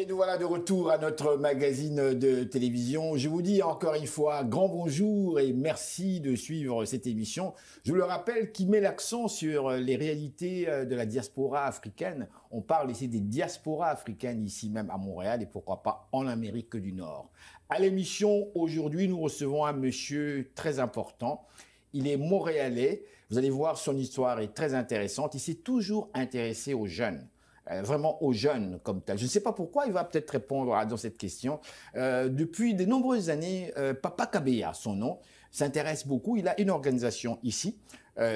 Et nous voilà de retour à notre magazine de télévision. Je vous dis encore une fois grand bonjour et merci de suivre cette émission. Je vous le rappelle, qui met l'accent sur les réalités de la diaspora africaine. On parle ici des diasporas africaines, ici même à Montréal et pourquoi pas en Amérique du Nord. À l'émission, aujourd'hui, nous recevons un monsieur très important. Il est montréalais. Vous allez voir, son histoire est très intéressante. Il s'est toujours intéressé aux jeunes. Vraiment aux jeunes comme tel. Je ne sais pas pourquoi, il va peut-être répondre dans cette question. Depuis de nombreuses années, Papa Kabeya, son nom, s'intéresse beaucoup. Il a une organisation ici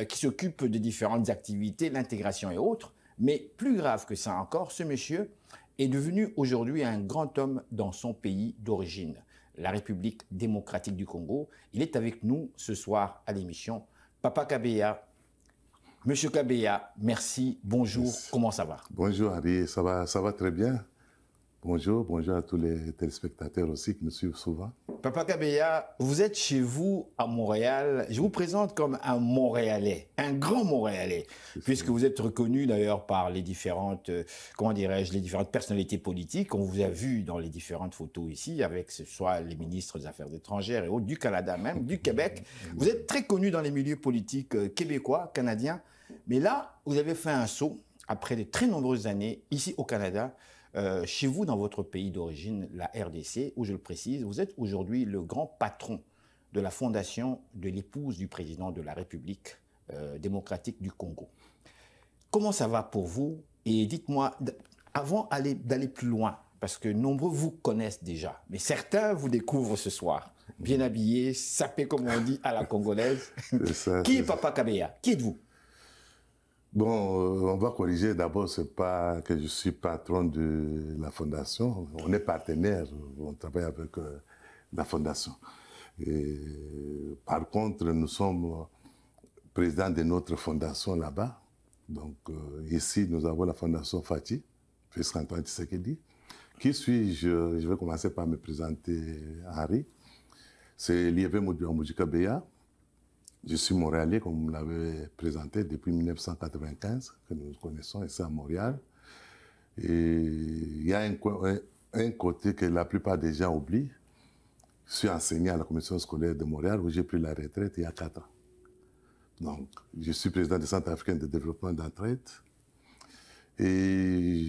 qui s'occupe de différentes activités, l'intégration et autres. Mais plus grave que ça encore, ce monsieur est devenu aujourd'hui un grand homme dans son pays d'origine, la République démocratique du Congo. Il est avec nous ce soir à l'émission. Papa Kabeya, Monsieur Kabeya, merci, bonjour, yes. Comment ça va? Bonjour Harry, ça va très bien. Bonjour à tous les téléspectateurs aussi qui nous suivent souvent. Papa Kabeya, vous êtes chez vous à Montréal. Je vous présente comme un Montréalais, un grand Montréalais, puisque vous êtes reconnu d'ailleurs par les différentes, comment dirais-je, les différentes personnalités politiques. On vous a vu dans les différentes photos ici, avec ce soit les ministres des Affaires étrangères et autres, du Canada même, du Québec. Vous êtes très connu dans les milieux politiques québécois, canadiens. Mais là, vous avez fait un saut, après de très nombreuses années, ici au Canada, chez vous, dans votre pays d'origine, la RDC, où je le précise, vous êtes aujourd'hui le grand patron de la fondation de l'épouse du président de la République démocratique du Congo. Comment ça va pour vous? Et dites-moi, avant d'aller plus loin, parce que nombreux vous connaissent déjà, mais certains vous découvrent ce soir, bien habillés, sapés comme on dit à la congolaise. Qui est Papa Kabeya? Qui êtes-vous? Bon, on va corriger. D'abord, c'est pas que je suis patron de la fondation. On est partenaire, on travaille avec la fondation. Et, par contre, nous sommes présidents de notre fondation là-bas. Donc, ici, nous avons la fondation Fati, fils Antoine Tshisekedi. Qui suis-je? Je vais commencer par me présenter, Henri. C'est Liévé Moudji Kabeya. Je suis montréalais, comme vous l'avez présenté, depuis 1995, que nous connaissons ici à Montréal. Et il y a un côté que la plupart des gens oublient. Je suis enseignant à la commission scolaire de Montréal, où j'ai pris la retraite il y a 4 ans. Donc, je suis président du Centre africain de développement d'entraide. Et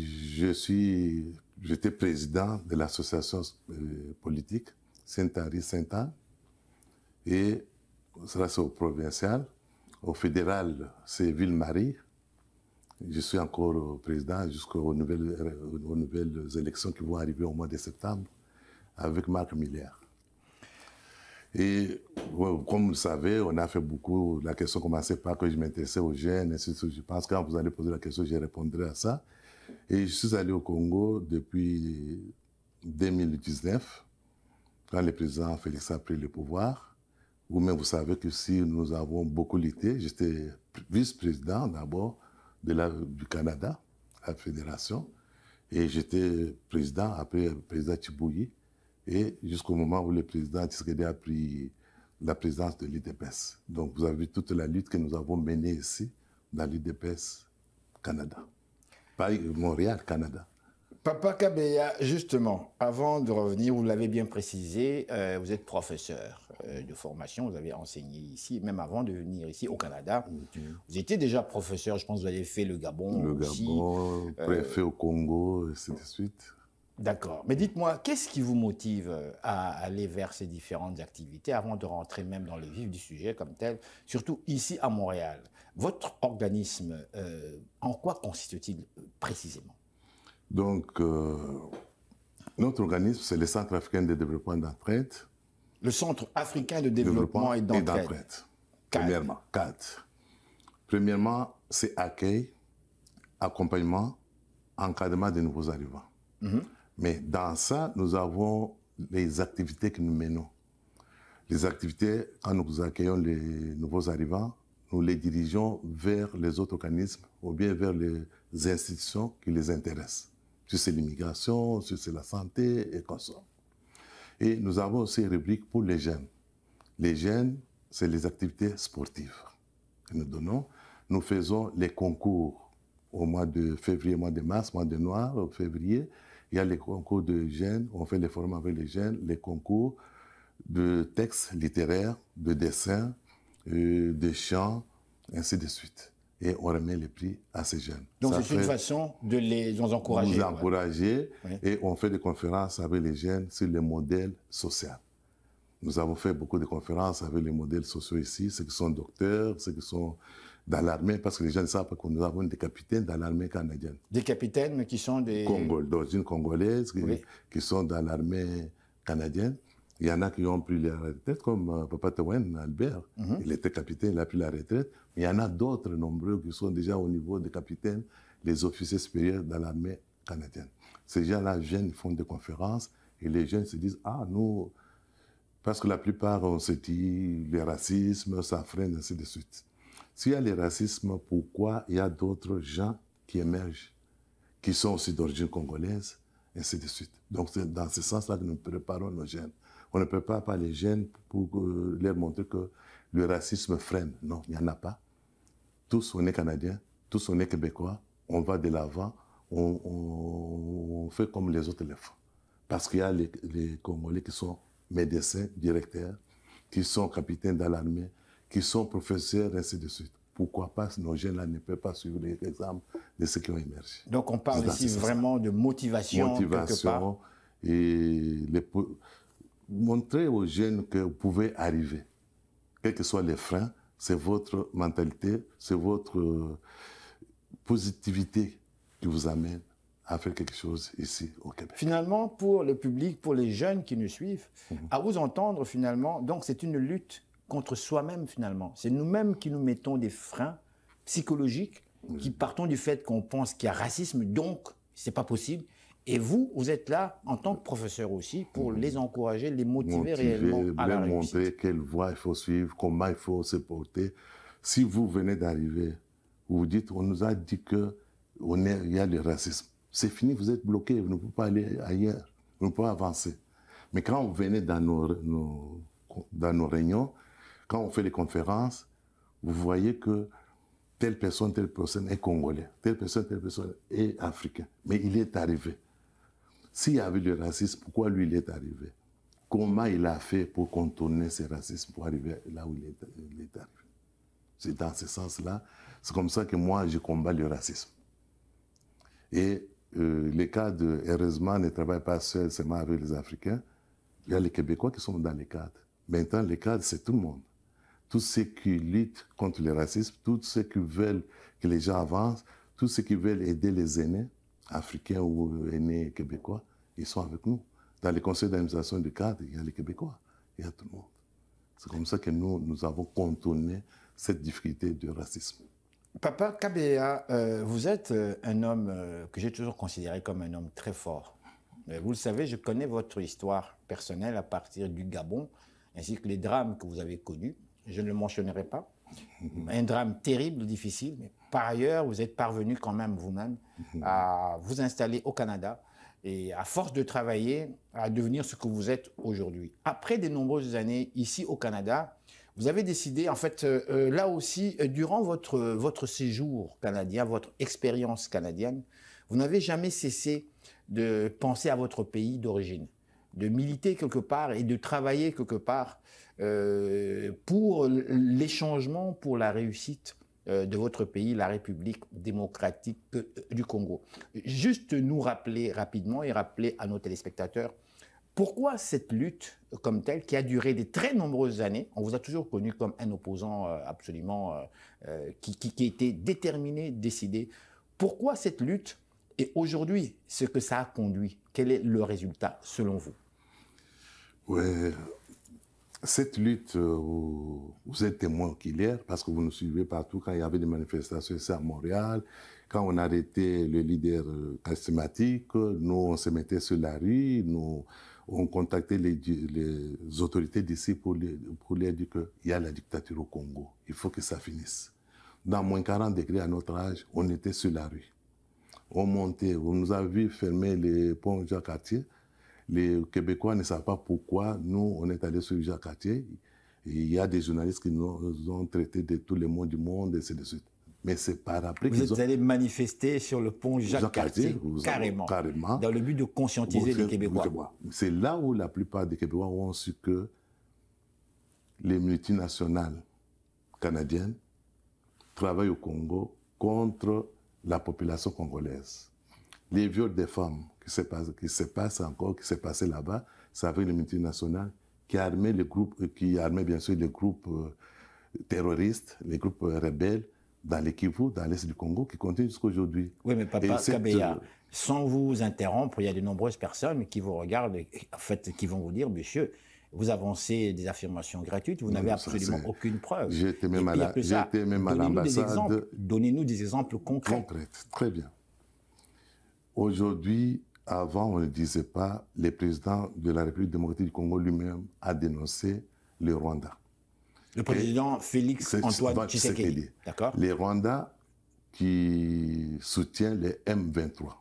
j'étais président de l'association politique Saint-Henri Saint-Anne. Et ça, c'est au provincial. Au fédéral, c'est Ville-Marie. Je suis encore président jusqu'aux nouvelles élections qui vont arriver au mois de septembre avec Marc Miller. Et comme vous le savez, on a fait beaucoup. La question commençait par que je m'intéressais aux jeunes. Ainsi de suite. Je pense que quand vous allez poser la question, je répondrai à ça. Et je suis allé au Congo depuis 2019, quand le président Félix a pris le pouvoir. Vous-même, vous savez que si nous avons beaucoup lutté, j'étais vice-président d'abord du Canada, à la fédération, et j'étais président, après président Tchibouyi, et jusqu'au moment où le président Tshisekedi a pris la présidence de l'UDPS. Donc vous avez vu toute la lutte que nous avons menée ici, dans l'UDPS Canada. Pas Montréal, Canada. Papa Kabeya, justement, avant de revenir, vous l'avez bien précisé, vous êtes professeur de formation, vous avez enseigné ici, même avant de venir ici au Canada. Vous étiez déjà professeur, je pense que vous avez fait le Gabon aussi. Le Gabon, préfet au Congo, et ainsi de suite. D'accord. Mais dites-moi, qu'est-ce qui vous motive à aller vers ces différentes activités avant de rentrer même dans le vif du sujet comme tel, surtout ici à Montréal? Votre organisme, en quoi consiste-t-il précisément? Donc, notre organisme, c'est le Centre africain de développement d'entraide. Le Centre africain de développement et d'entraide. Premièrement, 4. Premièrement, c'est accueil, accompagnement, encadrement des nouveaux arrivants. Mais dans ça, nous avons les activités que nous menons. Les activités, quand nous accueillons les nouveaux arrivants, nous les dirigeons vers les autres organismes ou bien vers les institutions qui les intéressent. Si c'est l'immigration, si c'est la santé et comme ça. Et nous avons aussi une rubrique pour les jeunes. Les jeunes, c'est les activités sportives que nous donnons. Nous faisons les concours au mois de février, mois de mars, mois de noir, février. Il y a les concours de jeunes, on fait les formations avec les jeunes, les concours de textes littéraires, de dessins, de chants, ainsi de suite. Et on remet les prix à ces jeunes. Donc c'est une façon de les encourager. Nous encourager, oui. Et on fait des conférences avec les jeunes sur le modèle social. Nous avons fait beaucoup de conférences avec les modèles sociaux ici, ceux qui sont docteurs, ceux qui sont dans l'armée, parce que les gens ne savent pas que nous avons des capitaines dans l'armée canadienne. Des capitaines qui sont des... d'origine congolaise, oui. qui sont dans l'armée canadienne. Il y en a qui ont pris la retraite, comme Papa Tewen, Albert. Il était capitaine, il a pris la retraite. Mais il y en a d'autres nombreux qui sont déjà au niveau des capitaines, les officiers supérieurs dans l'armée canadienne. Ces gens-là viennent, ils font des conférences, et les jeunes se disent, ah, nous... Parce que la plupart, on se dit, le racisme, ça freine, ainsi de suite. S'il y a le racisme, pourquoi il y a d'autres gens qui émergent, qui sont aussi d'origine congolaise, ainsi de suite. Donc, c'est dans ce sens-là que nous préparons nos jeunes. On ne prépare pas les jeunes pour leur montrer que le racisme freine. Non, il n'y en a pas. Tous, on est Canadiens, tous, on est Québécois, on va de l'avant, on fait comme les autres le font. Parce qu'il y a les Congolais qui sont médecins, directeurs, qui sont capitaines dans l'armée, qui sont professeurs, ainsi de suite. Pourquoi pas nos jeunes-là ne peuvent pas suivre les exemples de ceux qui ont émergé. Donc on parle ici vraiment de motivation quelque part. Et montrer aux jeunes que vous pouvez arriver. Quels que soient les freins, c'est votre mentalité, c'est votre positivité qui vous amène à faire quelque chose ici au Québec. Finalement, pour le public, pour les jeunes qui nous suivent, à vous entendre finalement, donc c'est une lutte contre soi-même finalement. C'est nous-mêmes qui nous mettons des freins psychologiques, qui partons du fait qu'on pense qu'il y a racisme, donc c'est pas possible. Et vous, vous êtes là en tant que professeur aussi pour les encourager, les motiver réellement à la réussite. Montrer quelle voie il faut suivre, comment il faut se porter. Si vous venez d'arriver, vous vous dites, on nous a dit qu'il y a le racisme. C'est fini, vous êtes bloqué, vous ne pouvez pas aller ailleurs, vous ne pouvez pas avancer. Mais quand vous venez dans nos réunions, quand on fait les conférences, vous voyez que telle personne est congolais, telle personne est africain. Mais il est arrivé. S'il y avait le racisme, pourquoi lui il est arrivé? Comment il a fait pour contourner ce racisme pour arriver là où il est arrivé? C'est dans ce sens-là. C'est comme ça que moi, je combats le racisme. Et les cadres, heureusement, ne travaillent pas seuls seulement avec les Africains. Il y a les Québécois qui sont dans les cadres. Maintenant, les cadres, c'est tout le monde. Tous ceux qui luttent contre le racisme, tous ceux qui veulent que les gens avancent, tous ceux qui veulent aider les aînés, africains ou aînés québécois, ils sont avec nous. Dans les conseils d'administration du cadre, il y a les Québécois, il y a tout le monde. C'est comme ça que nous avons contourné cette difficulté du racisme. Papa Kabea, vous êtes un homme que j'ai toujours considéré comme un homme très fort. Vous le savez, je connais votre histoire personnelle à partir du Gabon, ainsi que les drames que vous avez connus. Je ne le mentionnerai pas. Un drame terrible, difficile, mais par ailleurs, vous êtes parvenu quand même vous-même à vous installer au Canada et à force de travailler, à devenir ce que vous êtes aujourd'hui. Après de nombreuses années ici au Canada, vous avez décidé, en fait, là aussi, durant votre séjour canadien, votre expérience canadienne, vous n'avez jamais cessé de penser à votre pays d'origine, de militer quelque part et de travailler quelque part pour les changements, pour la réussite de votre pays, la République démocratique du Congo. Juste nous rappeler rapidement et rappeler à nos téléspectateurs pourquoi cette lutte comme telle, qui a duré de très nombreuses années, on vous a toujours connu comme un opposant absolument qui était déterminé, décidé. Pourquoi cette lutte et aujourd'hui, ce que ça a conduit, quel est le résultat selon vous? Oui, cette lutte, vous êtes témoin oculaire parce que vous nous suivez partout quand il y avait des manifestations ici à Montréal, quand on arrêtait le leader charismatique, nous on se mettait sur la rue, on contactait les autorités d'ici pour leur dire qu'il y a la dictature au Congo, il faut que ça finisse. Dans moins 40 degrés à notre âge, on était sur la rue. On montait, on nous a vu fermer les ponts Jacques-Cartier. Les Québécois ne savent pas pourquoi nous, on est allés sur Jacques-Cartier. Il y a des journalistes qui nous ont traités de tous les maux du monde, et ainsi de suite. Mais c'est par après Vous êtes allé manifester sur le pont Jacques-Cartier, carrément, dans le but de conscientiser les Québécois. C'est là où la plupart des Québécois ont su que les multinationales canadiennes travaillent au Congo contre la population congolaise. Les viols des femmes qui se passent là-bas, c'est avec les multinationales qui armaient bien sûr les groupes terroristes, les groupes rebelles dans les Kivu, dans l'est du Congo, qui continuent jusqu'à aujourd'hui. Oui, mais Papa Kabeya, sans vous interrompre, il y a de nombreuses personnes qui vous regardent, en fait, qui vont vous dire, monsieur, vous avancez des affirmations gratuites, vous n'avez absolument aucune preuve. J'étais même à l'ambassade. Donnez-nous des exemples concrets. Très bien. Aujourd'hui, avant, on ne disait pas, le président de la République démocratique du Congo lui-même a dénoncé le Rwanda. Le président Félix-Antoine Tshisekedi. D'accord. Les Rwandais qui soutiennent les M23.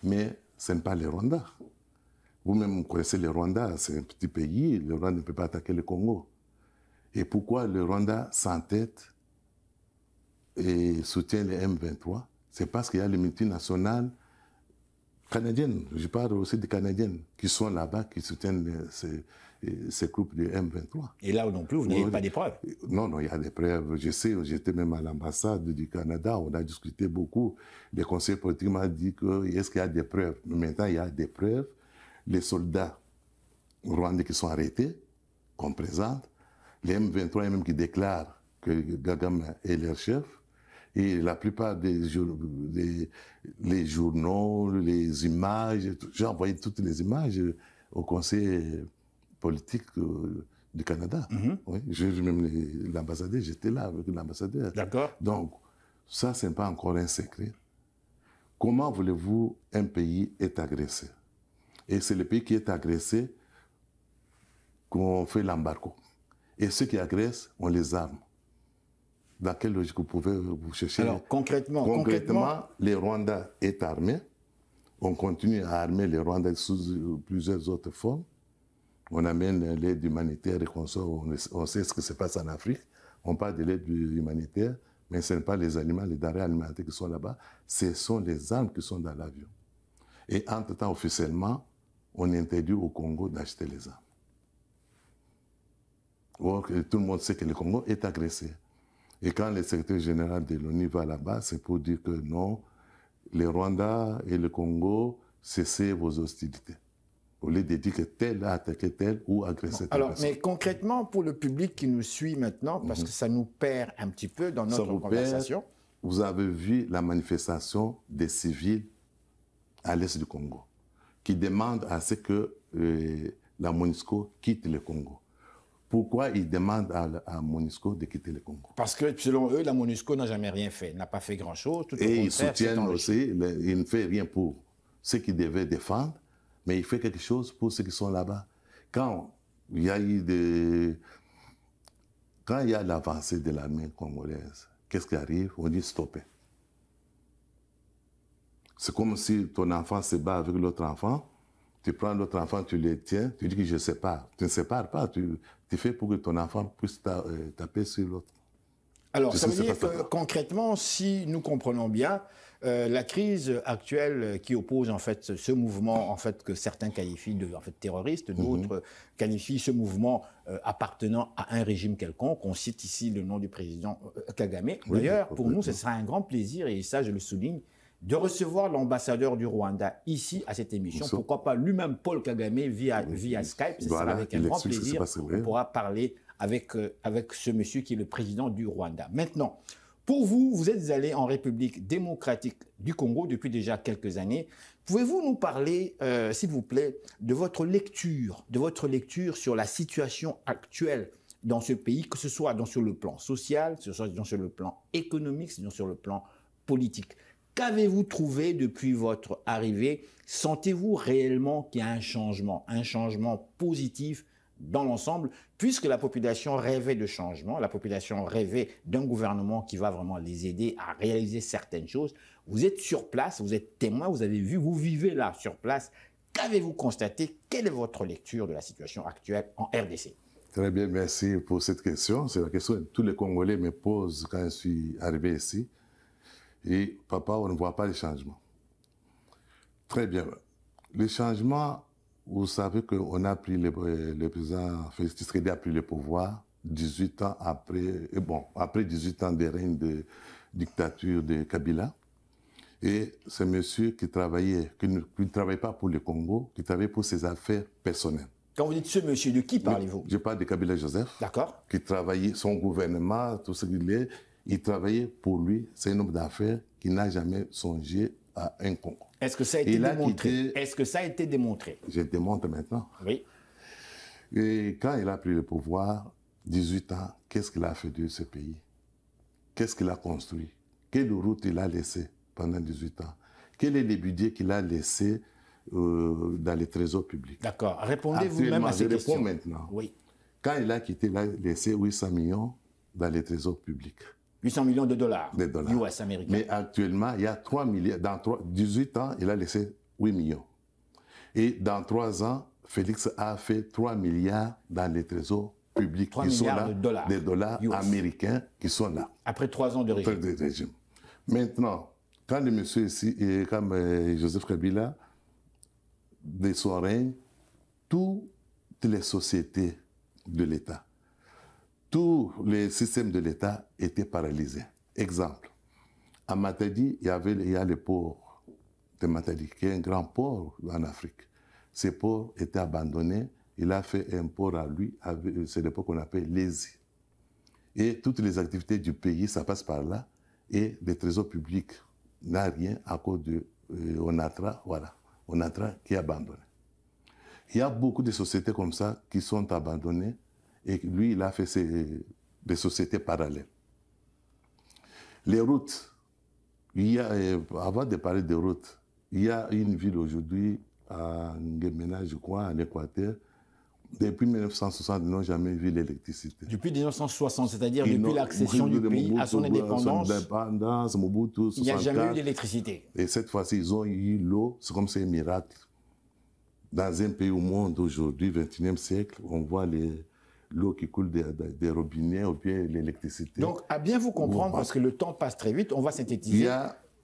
Mais ce n'est pas les Rwandais. Vous-même connaissez le Rwanda, c'est un petit pays, le Rwanda ne peut pas attaquer le Congo. Et pourquoi le Rwanda s'entête et soutient les M23? C'est parce qu'il y a les multinationales canadiennes, je parle aussi des Canadiennes, qui sont là-bas, qui soutiennent ces groupes de M23. Et là non plus, vous n'avez pas des preuves? Non, il y a des preuves. Je sais, j'étais même à l'ambassade du Canada, on a discuté beaucoup. Les conseillers politiques m'ont dit est-ce qu'il y a des preuves? Mais maintenant, il y a des preuves. Les soldats rwandais qui sont arrêtés, qu'on présente, les M23 même qui déclarent que Kagame est leur chef, et la plupart des les journaux, les images, j'ai envoyé toutes les images au conseil politique du Canada. Oui, j'ai vu même l'ambassadeur, j'étais là avec l'ambassadeur. D'accord. Donc, ça, ce n'est pas encore un secret. Comment voulez-vous un pays est agressé? Et c'est le pays qui est agressé qu'on fait l'embargo. Et ceux qui agressent, on les arme. Dans quelle logique vous pouvez vous chercher? Alors, concrètement, les Rwandais est armés. On continue à armer les Rwandais sous plusieurs autres formes. On amène l'aide humanitaire et on sait ce qui se passe en Afrique. On parle de l'aide humanitaire, mais ce n'est pas les aliments, les denrées alimentaires qui sont là-bas. Ce sont les armes qui sont dans l'avion. Et entre-temps, officiellement, on interdit au Congo d'acheter les armes. Or, tout le monde sait que le Congo est agressé. Et quand le secrétaire général de l'ONU va là-bas, c'est pour dire que non, les Rwandais et le Congo, cessez vos hostilités. Au lieu de dire que tel a attaqué tel ou agressé tel. Alors, mais concrètement, pour le public qui nous suit maintenant, parce que ça nous perd un petit peu dans notre conversation. Vous avez vu la manifestation des civils à l'est du Congo, qui demandent à ce que la MONUSCO quitte le Congo. Pourquoi ils demandent à MONUSCO de quitter le Congo? Parce que, selon eux, la MONUSCO n'a jamais rien fait, n'a pas fait grand-chose. Et ils soutiennent aussi, il ne fait rien pour ceux qui devaient défendre, mais il fait quelque chose pour ceux qui sont là-bas. Quand il y a l'avancée de l'armée congolaise, qu'est-ce qui arrive? On dit stopper. C'est comme si ton enfant se bat avec l'autre enfant, tu prends l'autre enfant, tu le tiens, tu dis que je sépare. Tu ne sépares pas, tu fais pour que ton enfant puisse taper sur l'autre. Alors, ça veut dire que concrètement, si nous comprenons bien, la crise actuelle qui oppose en fait ce mouvement en fait que certains qualifient de terroriste, d'autres qualifient ce mouvement appartenant à un régime quelconque. On cite ici le nom du président Kagame. D'ailleurs, pour nous, ce sera un grand plaisir, et ça je le souligne, de recevoir l'ambassadeur du Rwanda ici à cette émission. Pourquoi pas lui-même, Paul Kagame, via Skype. Ce sera avec un grand plaisir. On pourra parler avec ce monsieur qui est le président du Rwanda. Maintenant, pour vous, vous êtes allé en République démocratique du Congo depuis déjà quelques années. Pouvez-vous nous parler, s'il vous plaît, de votre lecture sur la situation actuelle dans ce pays, que ce soit sur le plan social, que ce soit sur le plan économique, sur le plan politique? Qu'avez-vous trouvé depuis votre arrivée? Sentez-vous réellement qu'il y a un changement positif dans l'ensemble, puisque la population rêvait de changement, la population rêvait d'un gouvernement qui va vraiment les aider à réaliser certaines choses. Vous êtes sur place, vous êtes témoin, vous avez vu, vous vivez là sur place. Qu'avez-vous constaté? Quelle est votre lecture de la situation actuelle en RDC? Très bien, merci pour cette question. C'est la question que tous les Congolais me posent quand je suis arrivé ici. Et papa, on ne voit pas les changements. Très bien. Les changements, vous savez qu'on a pris le président Félix Tshisekedi a pris le pouvoir 18 ans après, après 18 ans de règne de dictature de Kabila. Et c'est monsieur qui travaillait, qui ne travaillait pas pour le Congo, qui travaillait pour ses affaires personnelles. Quand vous dites ce monsieur, de qui parlez-vous? Je parle de Kabila Joseph. D'accord. Qui travaillait, son gouvernement, tout ce qu'il est, il travaillait pour lui. C'est un homme d'affaires qui n'a jamais songé à un Congo. Est-ce que ça a été démontré? Est-ce que ça a été démontré? Je démontre maintenant. Oui. Et quand il a pris le pouvoir, 18 ans, qu'est-ce qu'il a fait de ce pays? Qu'est-ce qu'il a construit? Quelle route il a laissé pendant 18 ans? Quel est le budget qu'il a laissé dans les trésors publics? D'accord. Répondez vous-même à ces questions. Je réponds maintenant. Oui. Quand il a quitté, il a laissé 800 millions dans les trésors publics. 800 millions de dollars. Des dollars. US américains. Mais actuellement, il y a 3 milliards. Dans 18 ans, il a laissé 8 millions. Et dans 3 ans, Félix a fait 3 milliards dans les trésors publics 3 qui sont milliards là, de dollars. des dollars US. américains qui sont là. Après 3 ans de régime. Maintenant, quand le monsieur ici, comme Joseph Kabila, de son règne, toutes les sociétés de l'État, tous les systèmes de l'État étaient paralysés. Exemple, à Matadi, il y a le port de Matadi, qui est un grand port en Afrique. Ce port était abandonné. Il a fait un port à lui, c'est le port qu'on appelle Lézy. Et toutes les activités du pays, ça passe par là. Et le trésor public n'a rien à cause de Onatra, voilà. Onatra qui est abandonné. Il y a beaucoup de sociétés comme ça qui sont abandonnées et lui, il a fait des sociétés parallèles. Les routes, avant de parler des routes, il y a une ville aujourd'hui à N'Guémena, je crois, en Équateur. Depuis 1960, ils n'ont jamais vu l'électricité. Depuis 1960, c'est-à-dire depuis l'accession du pays à son indépendance, Mobutu, il n'y a jamais eu d'électricité. Et cette fois-ci, ils ont eu l'eau, c'est comme c'est un miracle. Dans un pays au monde aujourd'hui, 21e siècle, on voit l'eau qui coule des robinets ou bien l'électricité. Donc, à bien vous comprendre, parce que le temps passe très vite, on va synthétiser.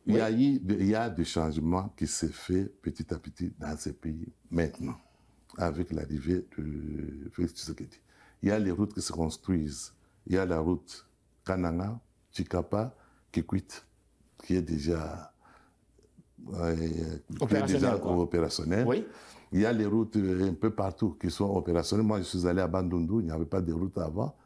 Il y a des changements qui se font petit à petit dans ces pays maintenant, avec l'arrivée de Félix Tshisekedi. Il y a les routes qui se construisent. Il y a la route Kananga, Chikapa, Kikwit, qui est déjà opérationnelle. Oui. Il y a les routes un peu partout qui sont opérationnelles. Moi, je suis allé à Bandundu, il n'y avait pas de route avant.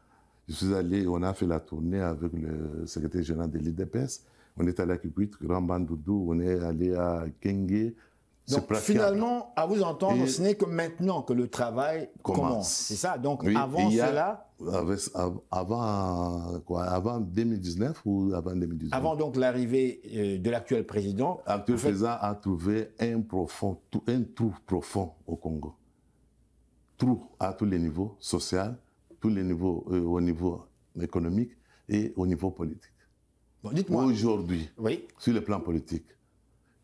Je suis allé, on a fait la tournée avec le secrétaire général de l'IDPS. On est allé à Kikwit, Grand Bandundu, on est allé à Kenge. Donc finalement, à vous entendre, ce n'est que maintenant que le travail commence. C'est ça. Donc oui, avant cela... Avant 2019 ou avant 2018? Avant donc l'arrivée de l'actuel président. L'actuel président a trouvé un trou profond au Congo. Trou à tous les niveaux, social, tous les niveaux, au niveau économique et au niveau politique. Bon, dites-moi. Aujourd'hui, oui, sur le plan politique,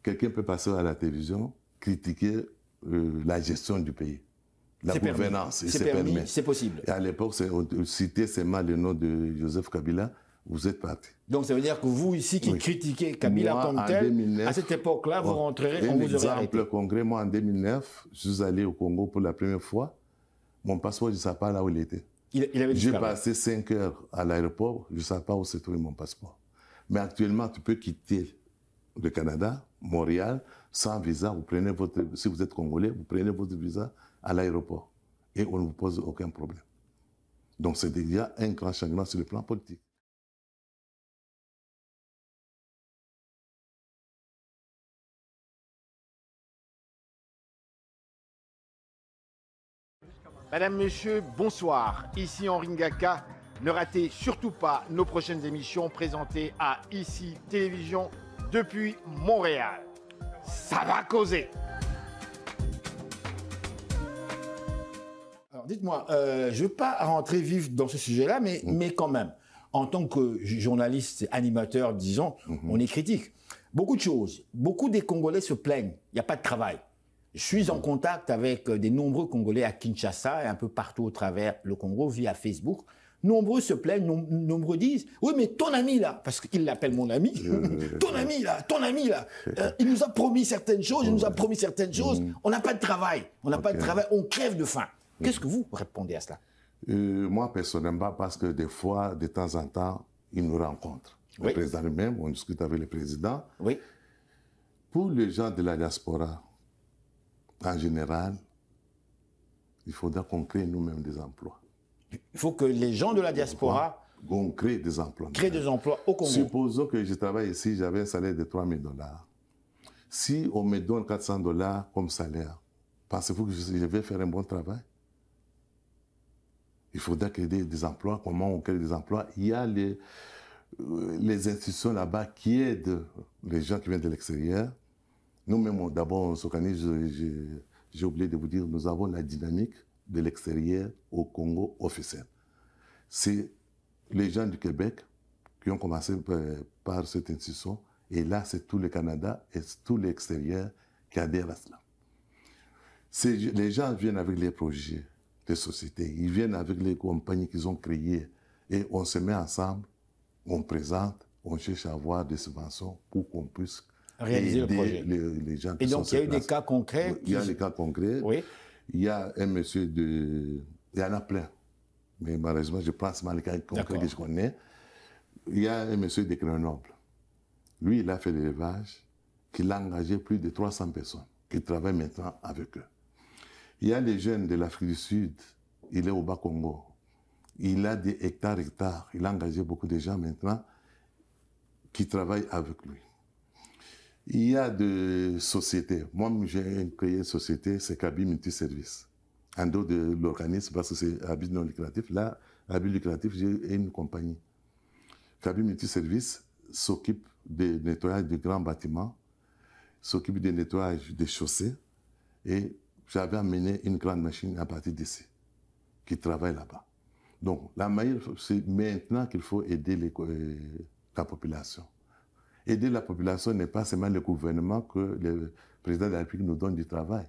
quelqu'un peut passer à la télévision, critiquer la gestion du pays, la gouvernance, c'est permis, c'est possible. Et à l'époque, on citait seulement le nom de Joseph Kabila, vous êtes parti. Donc ça veut dire que vous ici qui critiquez Kabila comme tel, 2009, à cette époque-là, vous rentrerez, on vous aurait arrêté. Un exemple concret, moi en 2009, je suis allé au Congo pour la première fois, mon passeport, je ne savais pas là où il était. J'ai passé 5 heures à l'aéroport, je ne savais pas où se trouvait mon passeport. Mais actuellement, tu peux quitter le Canada, Montréal, sans visa. Vous prenez si vous êtes Congolais, vous prenez votre visa à l'aéroport. Et on ne vous pose aucun problème. Donc c'est déjà un grand changement sur le plan politique. Madame, Monsieur, bonsoir. Ici Henri Ngaka. Ne ratez surtout pas nos prochaines émissions présentées à ICI Télévision depuis Montréal. Ça va causer. Alors dites-moi, je ne veux pas rentrer vif dans ce sujet-là, mais quand même, en tant que journaliste, animateur, disons, on est critique. Beaucoup de choses. Beaucoup des Congolais se plaignent. Il n'y a pas de travail. Je suis en contact avec des nombreux Congolais à Kinshasa et un peu partout au travers le Congo via Facebook. Nombreux se plaignent, nombreux disent « Oui, mais ton ami là, parce qu'il l'appelle mon ami, ton ami là, il nous a promis certaines choses, il nous a promis certaines choses, on n'a pas de travail, on crève de faim. » Qu'est-ce que vous répondez à cela? Moi, personnellement, parce que des fois, de temps en temps, ils nous rencontrent. Le président lui-même, on discute avec le président. Oui. Pour les gens de la diaspora, en général, il faudra qu'on crée nous-mêmes des emplois. Il faut que les gens de la diaspora on crée des emplois. Créent des emplois au Congo. Supposons que je travaille ici, j'avais un salaire de 3 000 $. Si on me donne 400 $ comme salaire, pensez-vous que je vais faire un bon travail? Il faudra créer des emplois. Comment on crée des emplois? Il y a les institutions là-bas qui aident les gens qui viennent de l'extérieur. Nous-mêmes, d'abord, on s'organise, j'ai oublié de vous dire, nous avons la dynamique de l'extérieur au Congo officiel. C'est les gens du Québec qui ont commencé par cette institution, et là, c'est tout le Canada et tout l'extérieur qui adhèrent à cela. Les gens viennent avec les projets des sociétés, ils viennent avec les compagnies qu'ils ont créées, et on se met ensemble, on présente, on cherche à avoir des subventions pour qu'on puisse réaliser aider le projet. Les gens qui et donc, sont il y a eu des cas concrets. Il y a des cas concrets. Oui. Il y a un monsieur il y en a plein, mais malheureusement, je pense mal les cas concrets que je connais. Il y a un monsieur de Grenoble. Lui, il a fait l'élevage, qu'il a engagé plus de 300 personnes qui travaillent maintenant avec eux. Il y a des jeunes de l'Afrique du Sud, il est au Bas-Congo. Il a des hectares. Il a engagé beaucoup de gens maintenant qui travaillent avec lui. Il y a des sociétés. Moi, j'ai créé une société, c'est Kaby Multiservice. En dehors de l'organisme, parce que c'est à but non lucratif. Là, à but lucratif, j'ai une compagnie. Kaby Multiservice s'occupe du nettoyage de grands bâtiments, s'occupe du nettoyage des chaussées, et j'avais amené une grande machine à partir d'ici, qui travaille là-bas. Donc, la manière, c'est maintenant qu'il faut aider la population. Aider la population n'est pas seulement le gouvernement que le président de la République nous donne du travail.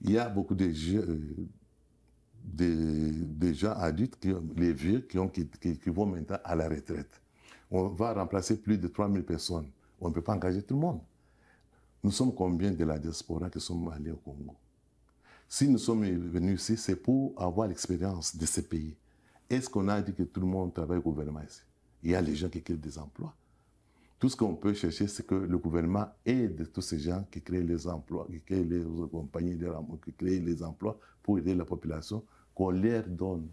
Il y a beaucoup de gens adultes, les vieux, qui vont maintenant à la retraite. On va remplacer plus de 3 000 personnes. On ne peut pas engager tout le monde. Nous sommes combien de la diaspora qui sommes allés au Congo? Si nous sommes venus ici, c'est pour avoir l'expérience de ces pays. Est-ce qu'on a dit que tout le monde travaille au gouvernement ici? Il y a les gens qui créent des emplois. Tout ce qu'on peut chercher, c'est que le gouvernement aide tous ces gens qui créent les emplois, qui créent les compagnies, qui créent les emplois pour aider la population, qu'on leur donne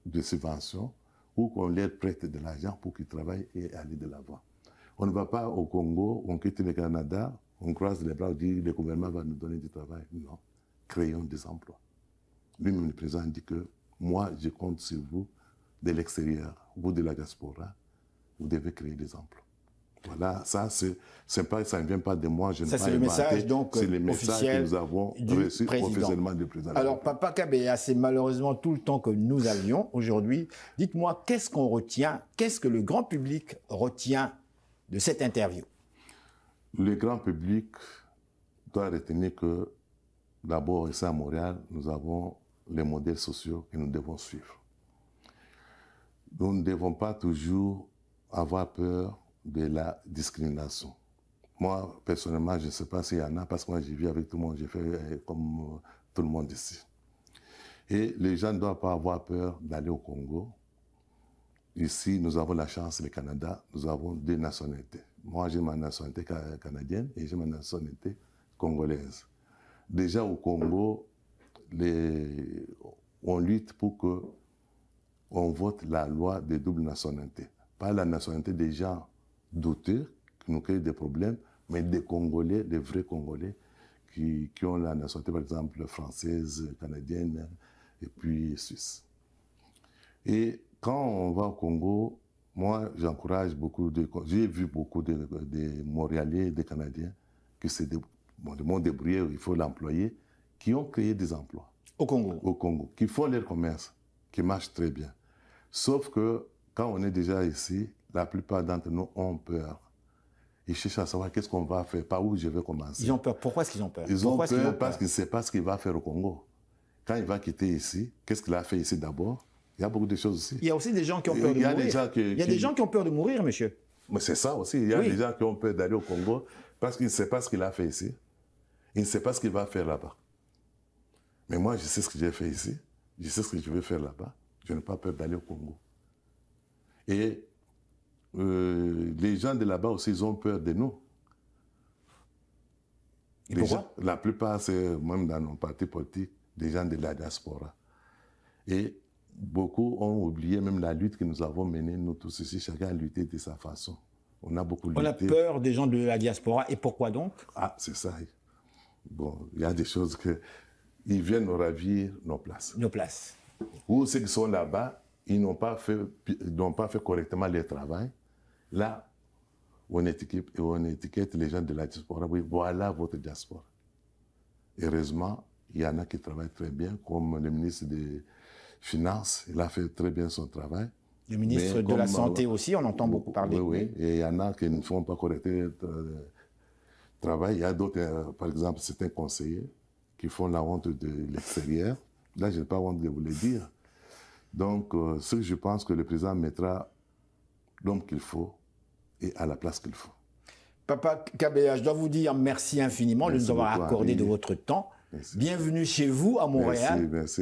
des subventions ou qu'on leur prête de l'argent pour qu'ils travaillent et aller de l'avant. On ne va pas au Congo, on quitte le Canada, on croise les bras, on dit le gouvernement va nous donner du travail. Non, créons des emplois. Lui-même, le président dit que moi, je compte sur vous de l'extérieur, vous de la diaspora, vous devez créer des emplois. Voilà, ça, ça ne vient pas de moi, je ne sais pas. Ça, c'est le message donc c'est le message que nous avons reçu officiellement du président. Alors, Papa Kabea, c'est malheureusement tout le temps que nous avions aujourd'hui. Dites-moi, qu'est-ce qu'on retient, qu'est-ce que le grand public retient de cette interview? Le grand public doit retenir que, d'abord, ici à Montréal, nous avons les modèles sociaux que nous devons suivre. Nous ne devons pas toujours avoir peur de la discrimination. Moi, personnellement, je ne sais pas s'il y en a, parce que moi, j'ai vu avec tout le monde, j'ai fait comme tout le monde ici. Et les gens ne doivent pas avoir peur d'aller au Congo. Ici, nous avons la chance, le Canada, nous avons 2 nationalités. Moi, j'ai ma nationalité canadienne et j'ai ma nationalité congolaise. Déjà au Congo, on lutte pour qu'on vote la loi de double nationalité. Pas la nationalité des gens douteux qui nous créent des problèmes, mais des Congolais, des vrais Congolais qui ont la nationalité, par exemple, française, canadienne et puis suisse. Et quand on va au Congo, moi, j'encourage beaucoup j'ai vu beaucoup de Montréalais, des Canadiens qui se débrouillés, il faut l'employer, qui ont créé des emplois. Au Congo? Au Congo, qui font leur commerce, qui marche très bien. Sauf que quand on est déjà ici, la plupart d'entre nous ont peur. Ils cherchent à savoir qu'est-ce qu'on va faire, par où je vais commencer. Ils ont peur. Pourquoi est-ce qu'ils ont peur? Ils ont peur parce qu'ils ne savent pas ce qu'il va faire au Congo. Quand il va quitter ici, qu'est-ce qu'il a fait ici d'abord? Il y a beaucoup de choses aussi. Il y a aussi des gens qui ont peur de mourir. Il y a des gens qui ont peur de mourir, monsieur. Mais c'est ça aussi. Il y a des gens qui ont peur d'aller au Congo parce qu'ils ne savent pas ce qu'il a fait ici. Ils ne savent pas ce qu'il va faire là-bas. Mais moi, je sais ce que j'ai fait ici. Je sais ce que je vais faire là-bas. Je n'ai pas peur d'aller au Congo. Et les gens de là-bas aussi, ils ont peur de nous. Et pourquoi? La plupart, c'est même dans nos partis politiques, des gens de la diaspora. Et beaucoup ont oublié même la lutte que nous avons menée, nous tous ici, chacun a lutté de sa façon. On a beaucoup lutté. On a peur des gens de la diaspora. Et pourquoi donc? Ah, c'est ça. Bon, il y a des choses que... Ils viennent nous ravir nos places. Nos places. Ou ceux qui sont là-bas, ils n'ont pas fait correctement leur travail. Là, on étiquette les gens de la diaspora. Oui, voilà votre diaspora. Heureusement, il y en a qui travaillent très bien, comme le ministre des Finances. Il a fait très bien son travail. Le ministre de la Santé aussi, on entend beaucoup parler. Oui, oui. Et il y en a qui ne font pas correctement le travail. Il y a d'autres, par exemple, certains conseillers qui font la honte de l'extérieur. Là, je n'ai pas honte de vous le dire. Donc, ce que je pense que le président mettra l'homme qu'il faut et à la place qu'il faut. Papa Kabea, je dois vous dire merci infiniment de nous avoir accordé de votre temps. Merci. Bienvenue chez vous à Montréal. Merci, merci.